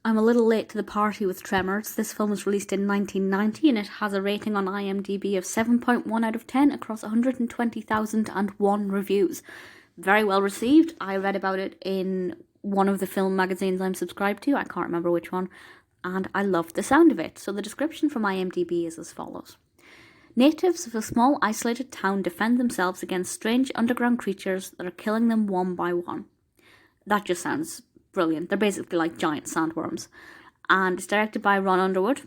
I'm a little late to the party with Tremors. This film was released in 1990 and it has a rating on IMDb of 7.1 out of 10 across 120,001 reviews. Very well received. I read about it in one of the film magazines I'm subscribed to. I can't remember which one. And I loved the sound of it. So the description from IMDb is as follows. Natives of a small isolated town defend themselves against strange underground creatures that are killing them one by one. That just sounds brilliant. They're basically like giant sandworms. And it's directed by Ron Underwood,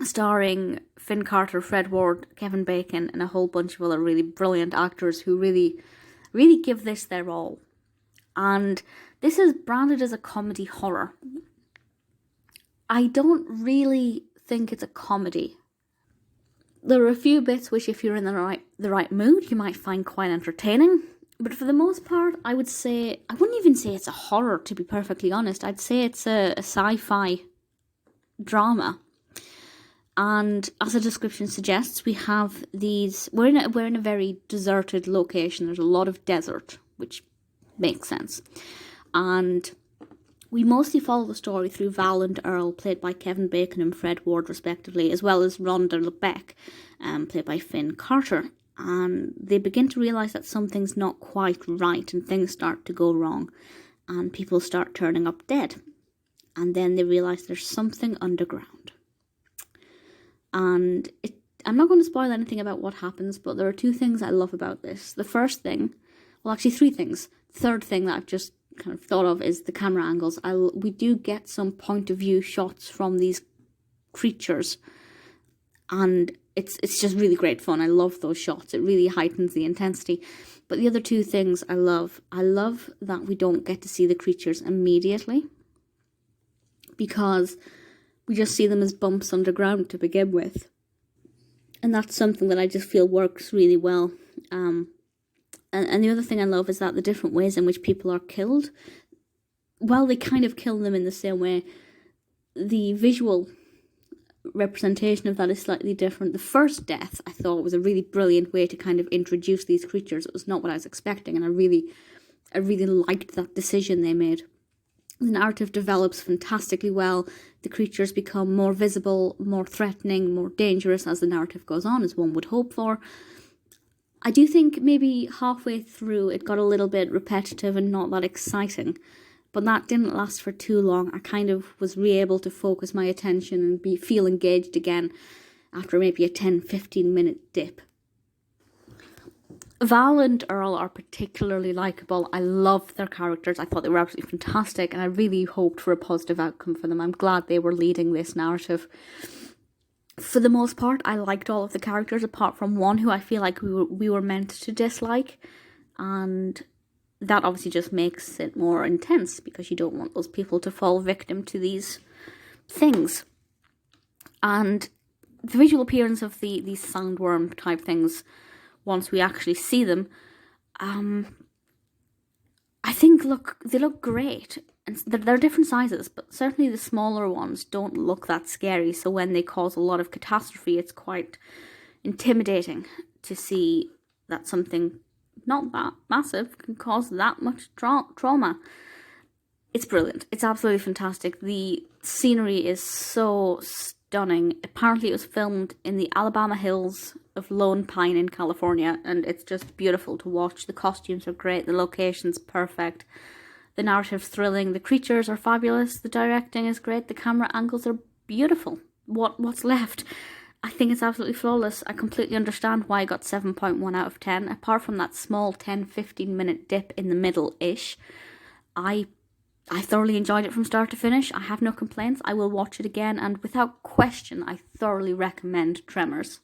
starring Finn Carter, Fred Ward, Kevin Bacon, and a whole bunch of other really brilliant actors who really give this their all. And this is branded as a comedy horror. I don't really think it's a comedy. There are a few bits which, if you're in the right mood, you might find quite entertaining. But for the most part, I wouldn't even say it's a horror, to be perfectly honest. I'd say it's a sci-fi drama. And as the description suggests, we have these... We're in a very deserted location. There's a lot of desert, which makes sense. And we mostly follow the story through Val and Earl, played by Kevin Bacon and Fred Ward, respectively, as well as Rhonda LeBeck, played by Finn Carter. And they begin to realise that something's not quite right and things start to go wrong and people start turning up dead. And then they realise there's something underground. And I'm not going to spoil anything about what happens, but there are two things I love about this. The first thing, well actually three things. The third thing that I've just kind of thought of is the camera angles. We do get some point of view shots from these creatures and it's just really great fun. I love those shots. It really heightens the intensity. But the other two things I love that we don't get to see the creatures immediately because we just see them as bumps underground to begin with. And that's something that I just feel works really well. And the other thing I love is that the different ways in which people are killed, well, they kind of kill them in the same way. The visual representation of that is slightly different. The first death I thought was a really brilliant way to kind of introduce these creatures. It was not what I was expecting, and I really liked that decision they made. The narrative develops fantastically well. The creatures become more visible, more threatening, more dangerous as the narrative goes on, as one would hope for. I do think maybe halfway through it got a little bit repetitive and not that exciting. But that didn't last for too long. I kind of was able to focus my attention and feel engaged again after maybe a 10-15 minute dip. Val and Earl are particularly likeable. I love their characters. I thought they were absolutely fantastic and I really hoped for a positive outcome for them. I'm glad they were leading this narrative. For the most part, I liked all of the characters apart from one who I feel like we were meant to dislike, and that obviously just makes it more intense because you don't want those people to fall victim to these things. And the visual appearance of these sandworm type things, once we actually see them, I think they look great. And they're different sizes, but certainly the smaller ones don't look that scary. So when they cause a lot of catastrophe, it's quite intimidating to see that something not that massive can cause that much trauma. It's brilliant. It's absolutely fantastic. The scenery is so stunning. Apparently it was filmed in the Alabama hills of Lone Pine in California, and it's just beautiful to watch. The costumes are great. The location's perfect. The narrative's thrilling. The creatures are fabulous. The directing is great. The camera angles are beautiful. What's left? I think it's absolutely flawless. I completely understand why I got 7.1 out of 10. Apart from that small 10-15 minute dip in the middle-ish, I thoroughly enjoyed it from start to finish. I have no complaints. I will watch it again, and without question, I thoroughly recommend Tremors.